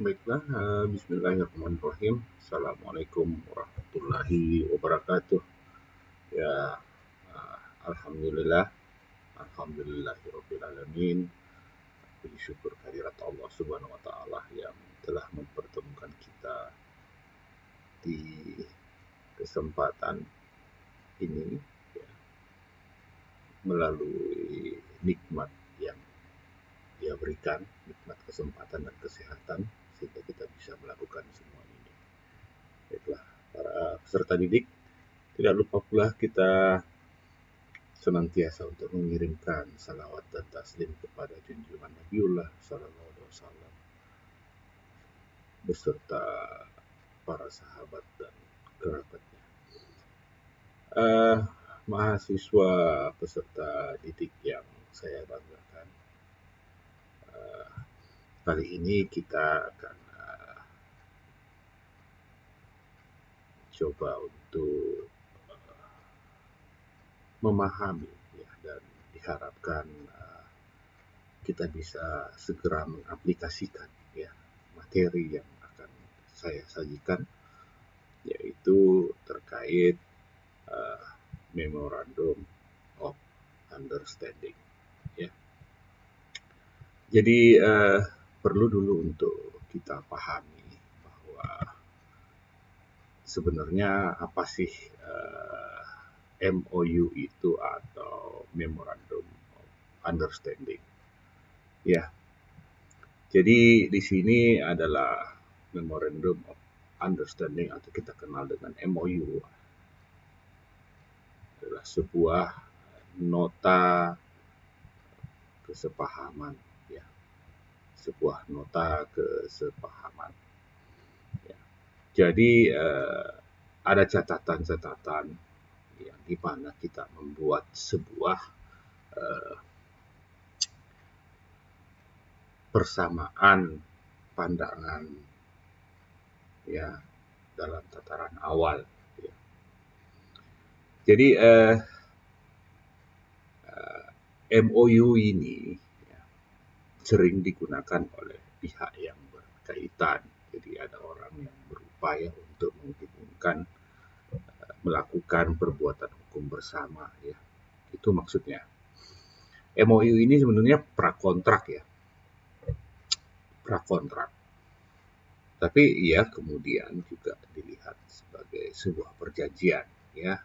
Baiklah, bismillahirrahmanirrahim. Assalamualaikum warahmatullahi wabarakatuh. Ya, alhamdulillah, alhamdulillahirabbil alamin. Puji syukur kehadirat Allah Subhanahu wa taala yang telah mempertemukan kita di kesempatan ini ya, melalui nikmat yang Dia berikan, nikmat kesempatan dan kesehatan sehingga kita bisa melakukan semua ini. Baiklah, para peserta didik, tidak lupa pula kita senantiasa untuk mengirimkan salawat dan taslim kepada junjungan Nabiullah Sallallahu Alaihi Wasallam beserta para sahabat dan kerabatnya. Mahasiswa peserta didik yang saya banggakan, kali ini kita akan coba untuk memahami ya, dan diharapkan kita bisa segera mengaplikasikan ya materi yang akan saya sajikan, yaitu terkait Memorandum of Understanding ya. Jadi perlu dulu untuk kita pahami bahwa sebenarnya apa sih MOU itu atau Memorandum of Understanding ya. Jadi di sini adalah Memorandum of Understanding atau kita kenal dengan MOU adalah sebuah nota kesepahaman ya, sebuah nota kesepahaman ya. Jadi ada catatan-catatan yang di mana kita membuat sebuah persamaan pandangan ya dalam tataran awal ya. Jadi MOU ini ya, sering digunakan oleh pihak yang berkaitan. Jadi ada orang yang berupaya untuk menghubungkan melakukan perbuatan hukum bersama ya. Itu maksudnya. MOU ini sebenarnya prakontrak ya. Prakontrak. Tapi ia kemudian juga dilihat sebagai sebuah perjanjian ya.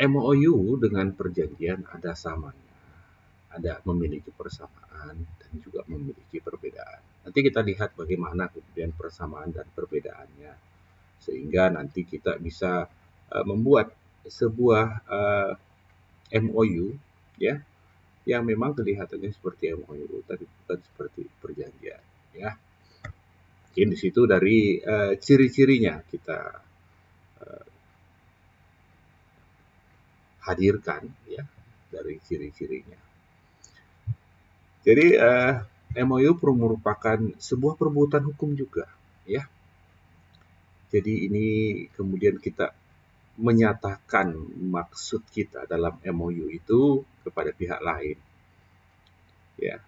MOU dengan perjanjian ada samanya, ada memiliki persamaan dan juga memiliki perbedaan. Nanti kita lihat bagaimana kemudian persamaan dan perbedaannya, sehingga nanti kita bisa membuat sebuah MOU ya, yang memang kelihatannya seperti MOU tapi bukan seperti perjanjian ya. Mungkin di situ dari ciri-cirinya kita hadirkan ya, dari ciri-cirinya. Jadi MOU merupakan sebuah perbuatan hukum juga ya. Jadi ini kemudian kita menyatakan maksud kita dalam MOU itu kepada pihak lain ya,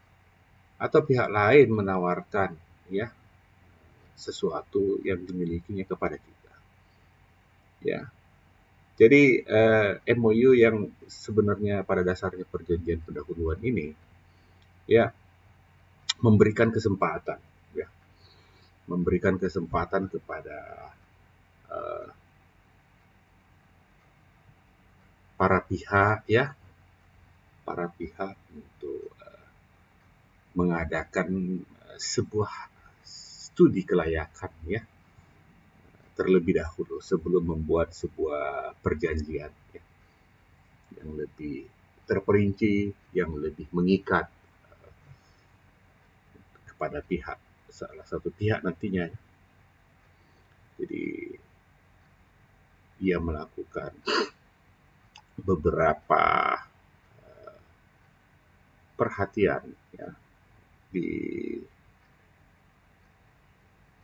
atau pihat lain menawarkan ya sesuatu yang dimilikinya kepada kita ya. Jadi MOU yang sebenarnya pada dasarnya perjanjian pendahuluan ini ya memberikan kesempatan ya, memberikan kesempatan kepada para pihak ya, para pihak untuk mengadakan sebuah studi kelayakan ya, terlebih dahulu sebelum membuat sebuah perjanjian ya, yang lebih terperinci, yang lebih mengikat kepada pihak, salah satu pihak nantinya. Jadi ia melakukan beberapa perhatian ya di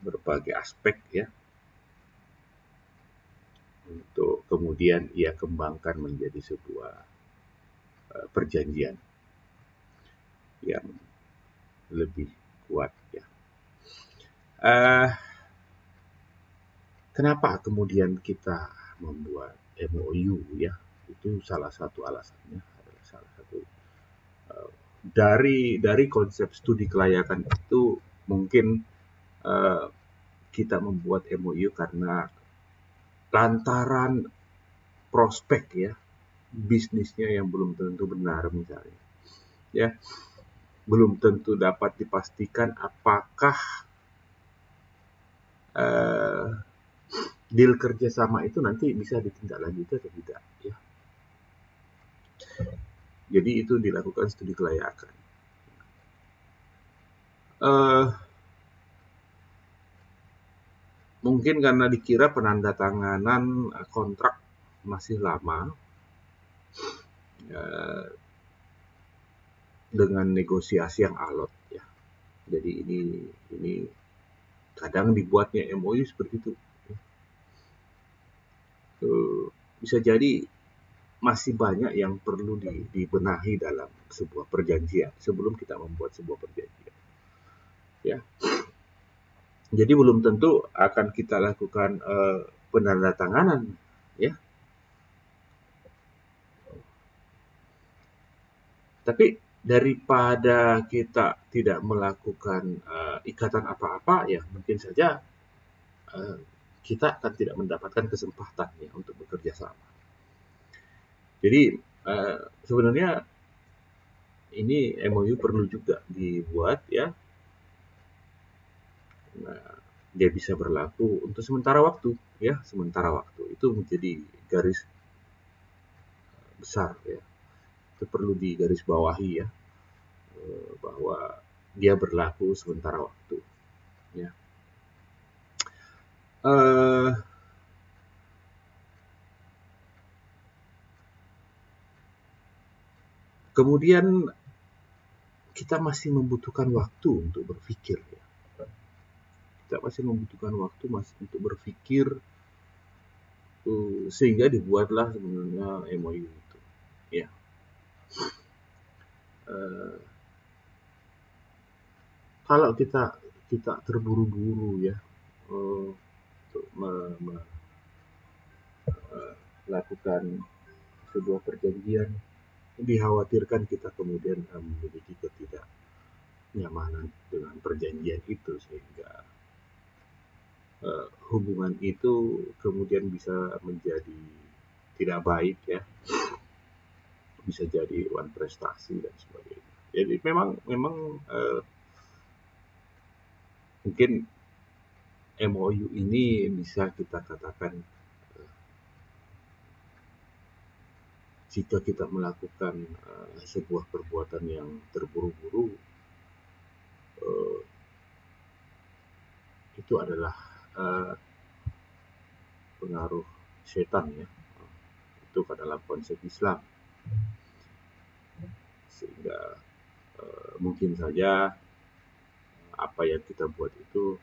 berbagai aspek ya, untuk kemudian ia kembangkan menjadi sebuah perjanjian yang lebih kuat ya. Kenapa kemudian kita membuat MOU ya? Itu salah satu alasannya adalah salah satu dari konsep studi kelayakan itu mungkin kita membuat MOU karena lantaran prospek ya bisnisnya yang belum tentu benar misalnya ya, belum tentu dapat dipastikan apakah deal kerjasama itu nanti bisa ditindaklanjuti atau tidak ya. Jadi itu dilakukan studi kelayakan. Mungkin karena dikira penandatanganan kontrak masih lama dengan negosiasi yang alot ya. Jadi ini kadang dibuatnya MOU seperti itu. Bisa jadi masih banyak yang perlu dibenahi dalam sebuah perjanjian sebelum kita membuat sebuah perjanjian. Ya. Jadi belum tentu akan kita lakukan penandatanganan ya. Tapi daripada kita tidak melakukan ikatan apa-apa ya, mungkin saja kita akan tidak mendapatkan kesempatan ya untuk bekerja sama. Jadi sebenarnya ini MOU perlu juga dibuat ya. Nah, dia bisa berlaku untuk sementara waktu ya, sementara waktu itu menjadi garis besar ya. Itu perlu digarisbawahi ya, bahwa dia berlaku sementara waktu ya. Kemudian kita masih membutuhkan waktu untuk berpikir ya. Kita masih membutuhkan waktu untuk berpikir sehingga dibuatlah sebenarnya MOU itu ya. Kalau kita terburu-buru ya untuk melakukan sebuah perjanjian, dikhawatirkan kita kemudian memiliki ketidaknyamanan dengan perjanjian itu sehingga hubungan itu kemudian bisa menjadi tidak baik ya, bisa jadi wan prestasi dan sebagainya. Jadi memang mungkin MOU ini bisa kita katakan jika kita melakukan sebuah perbuatan yang terburu-buru itu adalah pengaruh setan ya, itu adalah konsep Islam, sehingga mungkin saja apa yang kita buat itu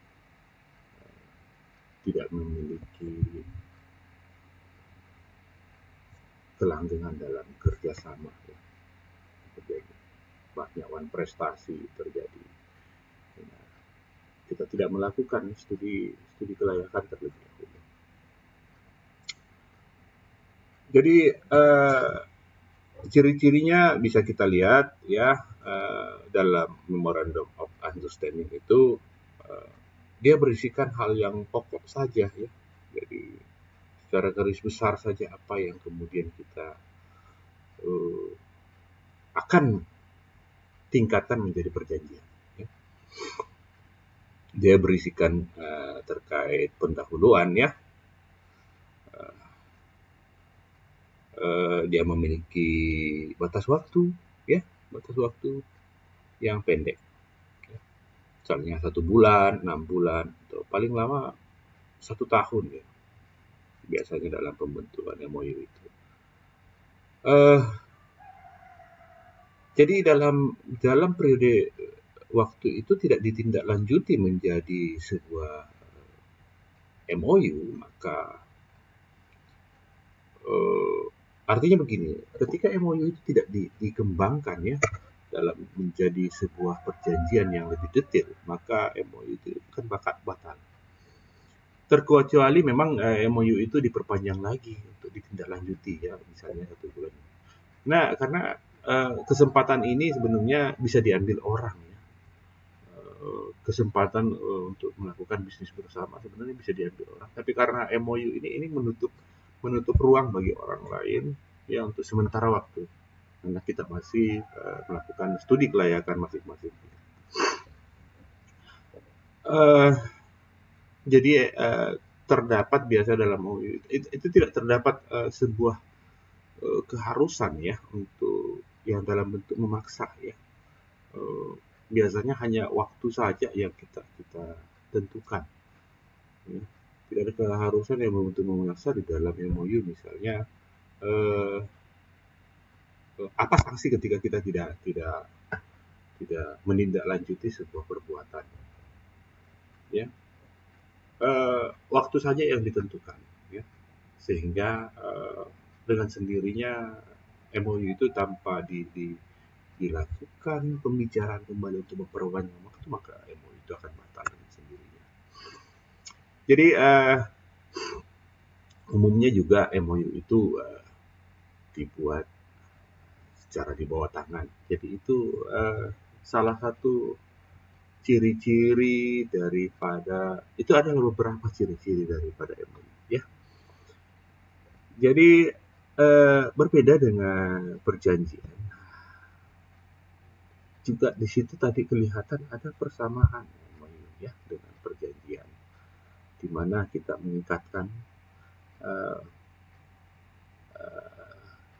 tidak memiliki kelanggengan dalam kerjasama ya. Terjadi banyak wan prestasi terjadi. Kita tidak melakukan studi kelayakan terlebih dahulu. Jadi ciri-cirinya bisa kita lihat ya dalam Memorandum of Understanding itu dia berisikan hal yang pokok saja ya. Jadi secara garis besar saja apa yang kemudian kita akan tingkatkan menjadi perjanjian. Ya. Dia berisikan terkait pendahuluan ya. Dia memiliki batas waktu ya, batas waktu yang pendek. Ya. Misalnya 1 bulan, 6 bulan, atau paling lama 1 tahun ya. Biasanya dalam pembentukan MOU itu. Jadi dalam periode waktu itu tidak ditindaklanjuti menjadi sebuah MOU, maka artinya begini, ketika MOU itu tidak dikembangkan ya dalam menjadi sebuah perjanjian yang lebih detail, maka MOU itu kan bakal batal. Terkecuali memang MOU itu diperpanjang lagi untuk ditindaklanjuti ya, misalnya 1 bulan. Nah, karena kesempatan ini sebenarnya bisa diambil orang ya. Kesempatan untuk melakukan bisnis bersama sebenarnya bisa diambil orang. Tapi karena MOU ini menutup ruang bagi orang lain ya untuk sementara waktu. Karena kita masih melakukan studi kelayakan masing-masing. Uh, jadi terdapat biasa dalam MOU itu tidak terdapat sebuah keharusan ya untuk yang dalam bentuk memaksa ya. Biasanya hanya waktu saja yang kita tentukan. Ya. Tidak ada keharusan yang betul memaksa di dalam MOU misalnya apa sanksi ketika kita tidak menindaklanjuti sebuah perbuatan. Ya. Waktu saja yang ditentukan ya. Sehingga dengan sendirinya MOU itu tanpa dilakukan pembicaraan kembali untuk memperpanjang waktu, maka MOU itu akan batal dengan sendirinya. Jadi umumnya juga MOU itu dibuat secara di bawah tangan. Jadi itu salah satu ciri-ciri daripada itu ada beberapa ciri-ciri daripada MOU ya. Jadi berbeda dengan perjanjian. Juga di situ tadi kelihatan ada persamaan MOU ya dengan perjanjian, di mana kita mengikatkan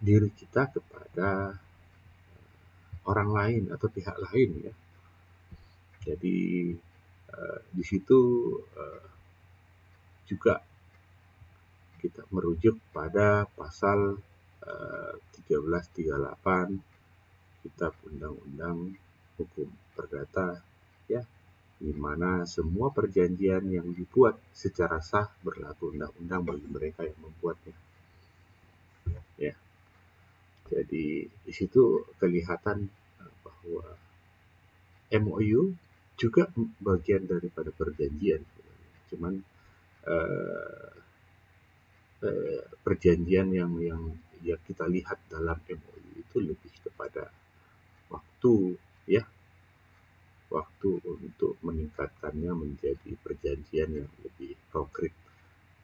diri kita kepada orang lain atau pihak lain ya. Jadi di situ juga kita merujuk pada pasal 1338 Kitab Undang-Undang Hukum Perdata ya, di mana semua perjanjian yang dibuat secara sah berlaku undang-undang bagi mereka yang membuatnya. Ya. Jadi di situ kelihatan bahwa MOU juga bagian daripada perjanjian, cuman perjanjian yang kita lihat dalam MOU itu lebih kepada waktu ya, waktu untuk meningkatkannya menjadi perjanjian yang lebih konkret.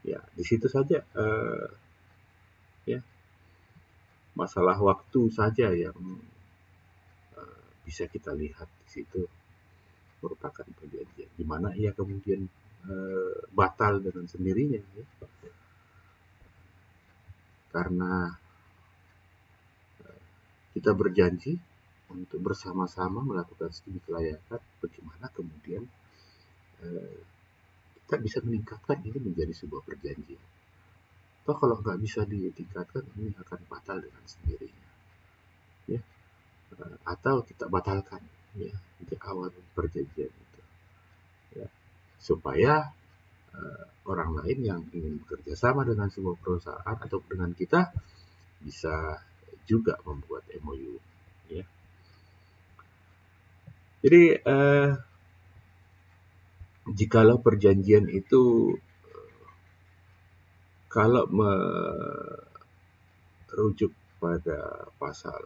Ya, di situ saja ya, masalah waktu saja yang bisa kita lihat di situ merupakan perjanjian, di mana ia kemudian batal dengan sendirinya ya. Karena kita berjanji untuk bersama-sama melakukan studi kelayakan, bagaimana kemudian kita bisa meningkatkan ini menjadi sebuah perjanjian. Atau kalau nggak bisa ditingkatkan, ini akan batal dengan sendirinya. Ya. Atau kita batalkan ya di awal perjanjian itu. Ya. Supaya orang lain yang ingin bekerja sama dengan sebuah perusahaan atau dengan kita bisa juga membuat MOU ya. Jadi jikalau perjanjian itu kalau merujuk pada pasal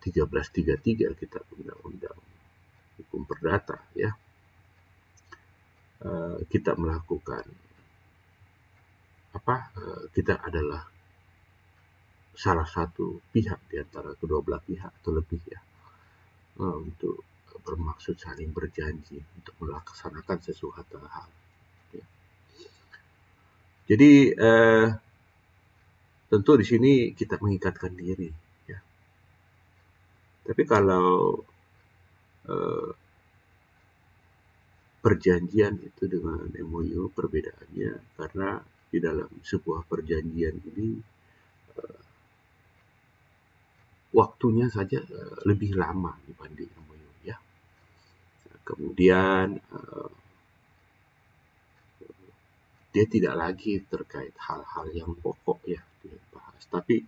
1333 Kitab Undang-Undang Hukum Perdata ya, kita melakukan kita adalah salah satu pihak di antara kedua belah pihak atau lebih ya, untuk bermaksud saling berjanji untuk melaksanakan sesuatu hal. Ya. Jadi tentu di sini kita mengikatkan diri ya. Tapi kalau perjanjian itu dengan MOU perbedaannya karena di dalam sebuah perjanjian ini waktunya saja lebih lama dibanding MOU ya. Kemudian dia tidak lagi terkait hal-hal yang pokok ya dibahas, tapi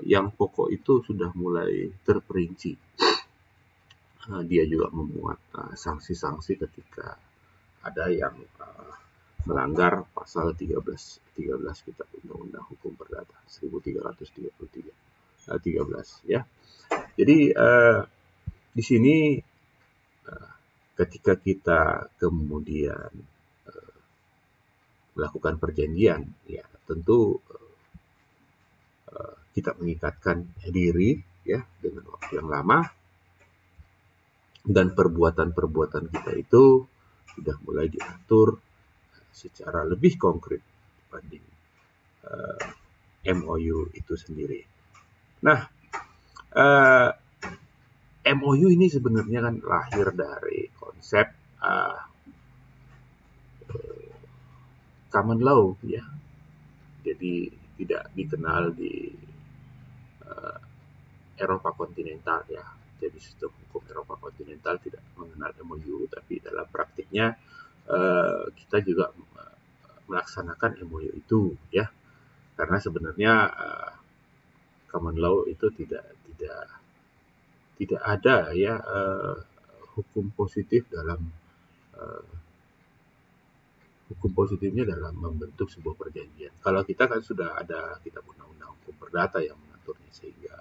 yang pokok itu sudah mulai terperinci. Dia juga memuat sanksi-sanksi ketika ada yang melanggar pasal 13 Kitab Undang-Undang Hukum Perdata 1333 13 ya. Jadi di sini ketika kita kemudian melakukan perjanjian, ya tentu kita mengikatkan diri ya dengan waktu yang lama, dan perbuatan-perbuatan kita itu sudah mulai diatur secara lebih konkret dibanding MOU itu sendiri. Nah, MOU ini sebenarnya kan lahir dari konsep common law ya. Jadi tidak dikenal di Eropa kontinental ya. Jadi sistem hukum Eropa kontinental tidak mengenal MOU, tapi dalam praktiknya kita juga melaksanakan MOU itu ya. Karena sebenarnya common law itu tidak ada ya hukum positif dalam hukum positifnya dalam membentuk sebuah perjanjian. Kalau kita kan sudah ada Kitab Undang-Undang Hukum Perdata yang mengaturnya, sehingga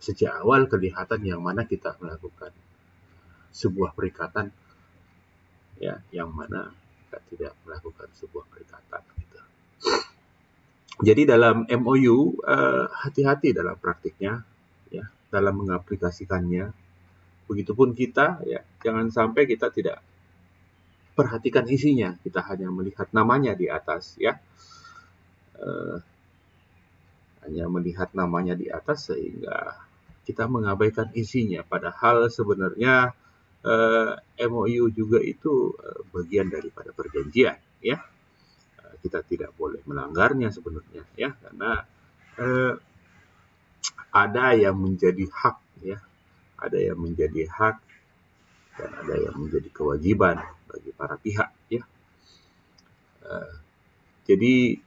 sejak awal kelihatan yang mana kita melakukan sebuah perikatan ya, yang mana kita tidak melakukan sebuah perikatan gitu. Jadi dalam MOU hati-hati dalam praktiknya ya, dalam mengaplikasikannya. Begitupun kita ya, jangan sampai kita tidak perhatikan isinya, kita hanya melihat namanya di atas ya. Hanya melihat namanya di atas sehingga kita mengabaikan isinya, padahal sebenarnya MOU juga itu bagian daripada perjanjian ya. Kita tidak boleh melanggarnya sebenarnya ya, karena ada yang menjadi hak ya, ada yang menjadi hak dan ada yang menjadi kewajiban bagi para pihak ya. Jadi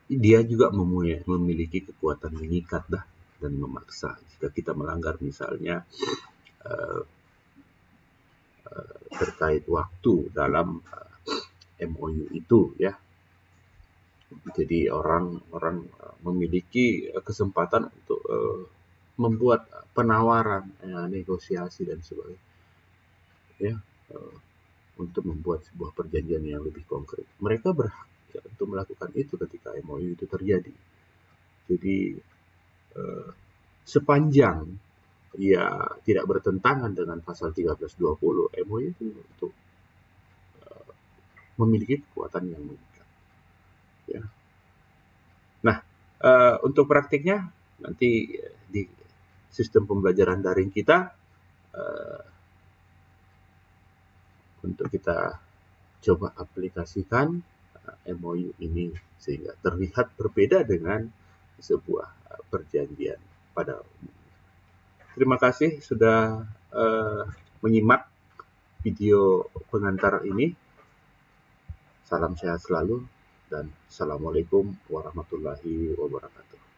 dia juga memiliki kekuatan mengikat dan memaksa. Jika kita melanggar misalnya terkait waktu dalam MOU itu ya. Jadi orang memiliki kesempatan untuk membuat penawaran, negosiasi dan sebagainya ya, untuk membuat sebuah perjanjian yang lebih konkret. Mereka berhak ya untuk melakukan itu ketika MOU itu terjadi. Jadi sepanjang ya tidak bertentangan dengan pasal 1320, MOU itu untuk memiliki kekuatan yang mengikat ya. Nah, untuk praktiknya nanti di sistem pembelajaran daring kita untuk kita coba aplikasikan MOU ini sehingga terlihat berbeda dengan sebuah perjanjian pada umumnya. Terima kasih sudah menyimak video pengantar ini. Salam sehat selalu dan assalamualaikum warahmatullahi wabarakatuh.